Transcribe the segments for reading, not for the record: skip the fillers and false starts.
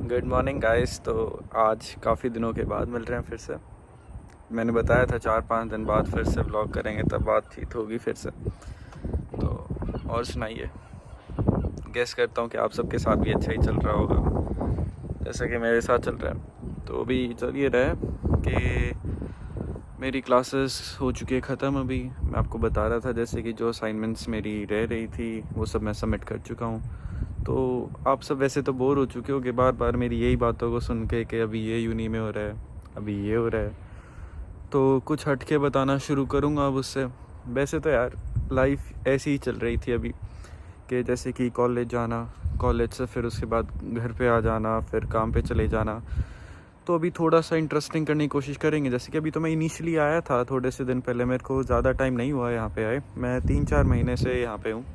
Good morning guys. तो आज काफ़ी दिनों के बाद मिल रहे हैं फिर से। मैंने बताया था 4-5 दिन बाद फिर से व्लॉग करेंगे, तब बातचीत होगी फिर से। तो और सुनाइए। गेस करता हूँ कि आप सबके साथ भी अच्छा ही चल रहा होगा जैसा कि मेरे साथ चल रहा है। तो अभी चल ये रहा है कि मेरी क्लासेस हो चुकी है ख़त्म। अभी मैं आपको बता रहा था जैसे कि जो असाइनमेंट्स मेरी रह रही थी वो सब मैं सबमिट कर चुका हूँ। तो आप सब वैसे तो बोर हो चुके हो कि बार बार मेरी यही बातों को सुन के कि अभी ये यूनी में हो रहा है, अभी ये हो रहा है। तो कुछ हट के बताना शुरू करूँगा अब उससे। वैसे तो यार लाइफ ऐसी ही चल रही थी अभी कि जैसे कि कॉलेज जाना, कॉलेज से फिर उसके बाद घर पे आ जाना, फिर काम पे चले जाना। तो अभी थोड़ा सा इंटरेस्टिंग करने की कोशिश करेंगे। जैसे कि अभी तो मैं इनिशियली आया था थोड़े से दिन पहले, मेरे को ज़्यादा टाइम नहीं हुआ यहाँ पे आए, मैं 3-4 महीने से यहाँ पे हूँ।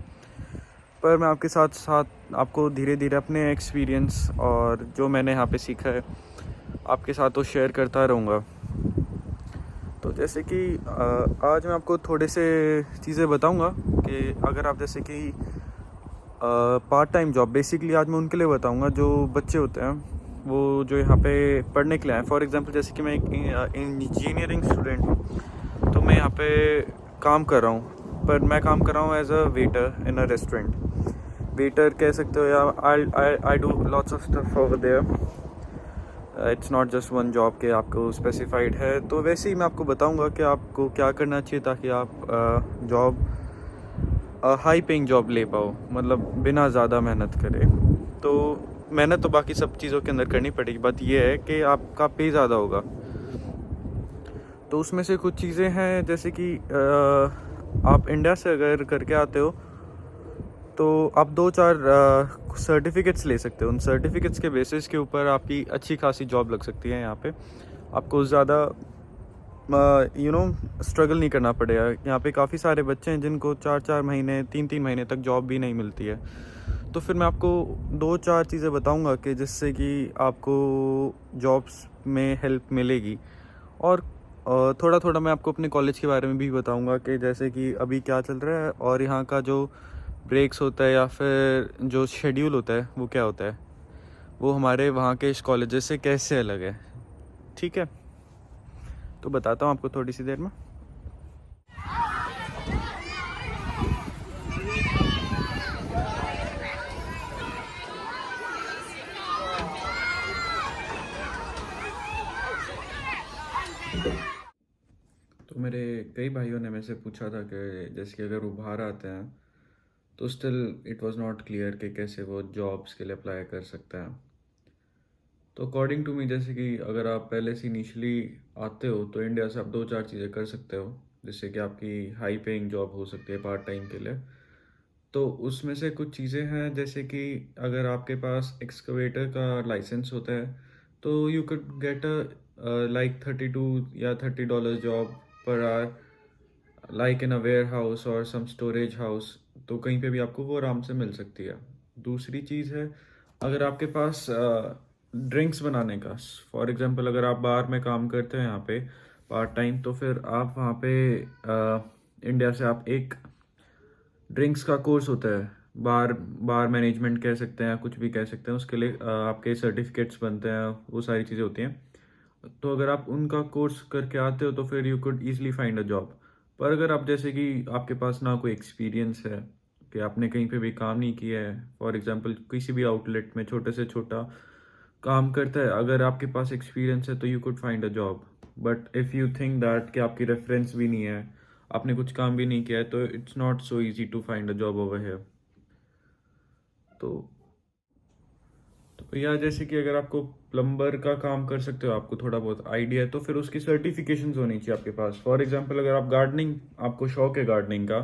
पर मैं आपके साथ साथ आपको धीरे धीरे अपने एक्सपीरियंस और जो मैंने यहाँ पे सीखा है आपके साथ तो शेयर करता रहूँगा। तो जैसे कि आज मैं आपको थोड़े से चीज़ें बताऊँगा कि अगर आप जैसे कि पार्ट टाइम जॉब, बेसिकली आज मैं उनके लिए बताऊँगा जो बच्चे होते हैं वो जो यहाँ पे पढ़ने के लिए आए। फॉर एग्ज़ाम्पल जैसे कि मैं एक इंजीनियरिंग स्टूडेंट हूँ, तो मैं यहाँ पे काम कर रहा हूँ, पर मैं काम कर रहा हूँ as a waiter in a restaurant. Waiter कह सकते हो, या I do lots of stuff over there. It's not just one job के आपको स्पेसिफाइड है। तो वैसे ही मैं आपको बताऊंगा कि आपको क्या करना चाहिए ताकि आप जॉब हाई पेइंग जॉब ले पाओ, मतलब बिना ज़्यादा मेहनत करे। तो मेहनत तो बाकी सब चीज़ों के अंदर करनी पड़ेगी, बात यह है कि आपका पे ज़्यादा होगा। तो उसमें से कुछ चीज़ें हैं जैसे कि आप इंडिया से अगर करके आते हो तो आप 2-4 सर्टिफिकेट्स ले सकते हो। उन सर्टिफिकेट्स के बेसिस के ऊपर आपकी अच्छी खासी जॉब लग सकती है यहाँ पे। आपको ज़्यादा स्ट्रगल नहीं करना पड़ेगा। यहाँ पे काफ़ी सारे बच्चे हैं जिनको 4-4 महीने 3-3 महीने तक जॉब भी नहीं मिलती है। तो फिर मैं आपको 2-4 चीज़ें बताऊँगा कि जिससे कि आपको जॉब्स में हेल्प मिलेगी। और थोड़ा थोड़ा मैं आपको अपने कॉलेज के बारे में भी बताऊँगा कि जैसे कि अभी क्या चल रहा है और यहाँ का जो ब्रेक्स होता है या फिर जो शेड्यूल होता है वो क्या होता है, वो हमारे वहाँ के कॉलेजेस से कैसे अलग है। ठीक है, तो बताता हूँ आपको थोड़ी सी देर में। तो मेरे कई भाइयों ने मेरे से पूछा था कि जैसे कि अगर वो बाहर आते हैं तो still it was not clear कि कैसे वो जॉब्स के लिए अप्लाई कर सकते हैं। तो अकॉर्डिंग टू मी, जैसे कि अगर आप पहले से इनिशियली आते हो तो इंडिया से आप 2-4 चीज़ें कर सकते हो जिससे कि आपकी हाई पेइंग जॉब हो सकती है पार्ट टाइम के लिए। तो उसमें से कुछ चीज़ें हैं जैसे कि अगर आपके पास एक्सकवेटर का लाइसेंस होता है तो you could get a like 32 या $30 job per hour, like in a warehouse और सम स्टोरेज हाउस। तो कहीं पे भी आपको वो आराम से मिल सकती है। दूसरी चीज़ है, अगर आपके पास ड्रिंक्स बनाने का, फॉर एग्जांपल अगर आप बार में काम करते हैं यहाँ पे पार्ट टाइम, तो फिर आप वहाँ पे इंडिया से आप एक ड्रिंक्स का कोर्स होता है, बार बार मैनेजमेंट कह सकते हैं, कुछ भी कह सकते हैं, उसके लिए आपके सर्टिफिकेट्स बनते हैं, वो सारी चीज़ें होती हैं। तो अगर आप उनका कोर्स करके आते हो तो फिर you could easily find a job. पर अगर आप जैसे कि आपके पास ना कोई एक्सपीरियंस है, कि आपने कहीं पे भी काम नहीं किया है, फॉर एग्जांपल किसी भी आउटलेट में छोटे से छोटा काम करता है, अगर आपके पास एक्सपीरियंस है तो you could find a job. But if you think that कि आपकी रेफरेंस भी नहीं है, आपने कुछ काम भी नहीं किया है, तो it's not so easy to find a job over here. तो या जैसे कि अगर आपको प्लम्बर का काम कर सकते हो, आपको थोड़ा बहुत आइडिया है, तो फिर उसकी सर्टिफिकेशंस होनी चाहिए आपके पास। फॉर एग्जांपल अगर आप गार्डनिंग, आपको शौक है गार्डनिंग का,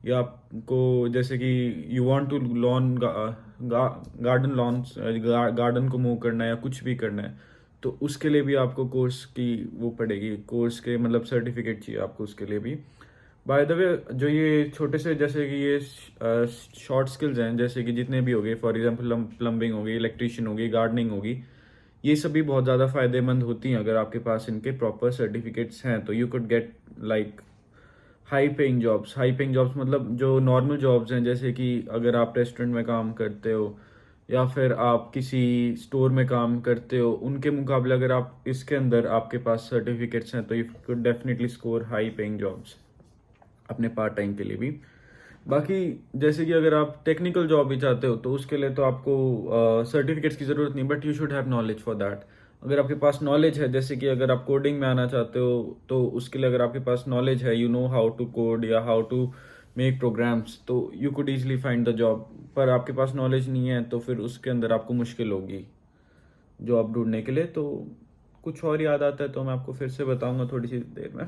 या आपको जैसे कि you want to lawn garden lawns, garden को मूव करना है या कुछ भी करना है, तो उसके लिए भी आपको कोर्स की वो पड़ेगी, कोर्स के मतलब सर्टिफिकेट चाहिए आपको उसके लिए भी। बाय द वे, जो ये छोटे से जैसे कि ये शॉर्ट स्किल्स हैं, जैसे कि जितने भी हो गए, फॉर एग्जांपल प्लम्बिंग होगी, इलेक्ट्रिशियन होगी, गार्डनिंग होगी, ये सभी बहुत ज़्यादा फायदेमंद होती हैं। अगर आपके पास इनके प्रॉपर सर्टिफिकेट्स हैं तो you could get like high paying jobs. High paying jobs मतलब जो नॉर्मल जॉब्स हैं, जैसे कि अगर आप रेस्टोरेंट में काम करते हो या फिर आप किसी स्टोर में काम करते हो, उनके मुकाबले अगर आप इसके अंदर आपके पास सर्टिफिकेट्स हैं तो you could definitely score high paying jobs अपने पार्ट टाइम के लिए भी। बाकी जैसे कि अगर आप टेक्निकल जॉब भी चाहते हो तो उसके लिए तो आपको सर्टिफिकेट्स की ज़रूरत नहीं, but you should have knowledge for that. अगर आपके पास नॉलेज है, जैसे कि अगर आप कोडिंग में आना चाहते हो तो उसके लिए अगर आपके पास नॉलेज है, you know how to code या हाउ टू मेक प्रोग्राम्स, तो you could easily find the job. पर आपके पास नॉलेज नहीं है तो फिर उसके अंदर आपको मुश्किल होगी जॉब ढूंढने के लिए। तो कुछ और याद आता है तो मैं आपको फिर से बताऊंगा थोड़ी सी देर में।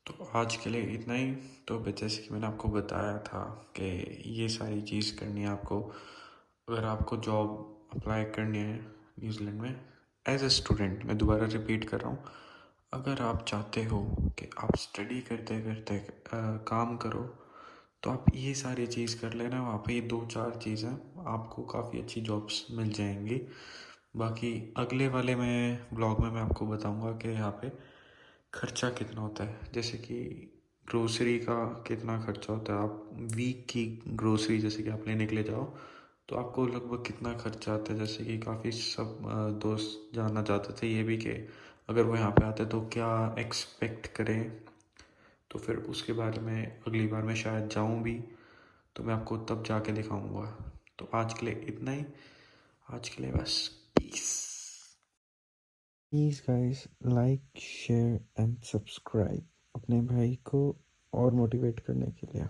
तो आज के लिए इतना ही। तो जैसे कि मैंने आपको बताया था कि ये सारी चीज़ करनी है आपको अगर आपको जॉब अप्लाई करनी है न्यूजीलैंड में एज ए स्टूडेंट। मैं दोबारा रिपीट कर रहा हूँ, अगर आप चाहते हो कि आप स्टडी करते करते काम करो तो आप ये सारी चीज़ कर लेना। वहाँ पे ये 2-4 चीज़ें आपको काफ़ी अच्छी जॉब्स मिल जाएंगी। बाकी अगले वाले में ब्लॉग में मैं आपको बताऊंगा कि यहाँ पे खर्चा कितना होता है, जैसे कि ग्रोसरी का कितना खर्चा होता है। आप वीक की ग्रोसरी जैसे कि आप लेने के लिए जाओ तो आपको लगभग कितना खर्चा आता है। जैसे कि काफ़ी सब दोस्त जानना चाहते थे ये भी कि अगर वो यहाँ पे आते तो क्या एक्सपेक्ट करें। तो फिर उसके बारे में अगली बार मैं शायद जाऊँ भी तो मैं आपको तब जाके दिखाऊंगा। तो आज के लिए इतना ही, आज के लिए बस peace. Please guys like share and subscribe अपने भाई को और मोटिवेट करने के लिए।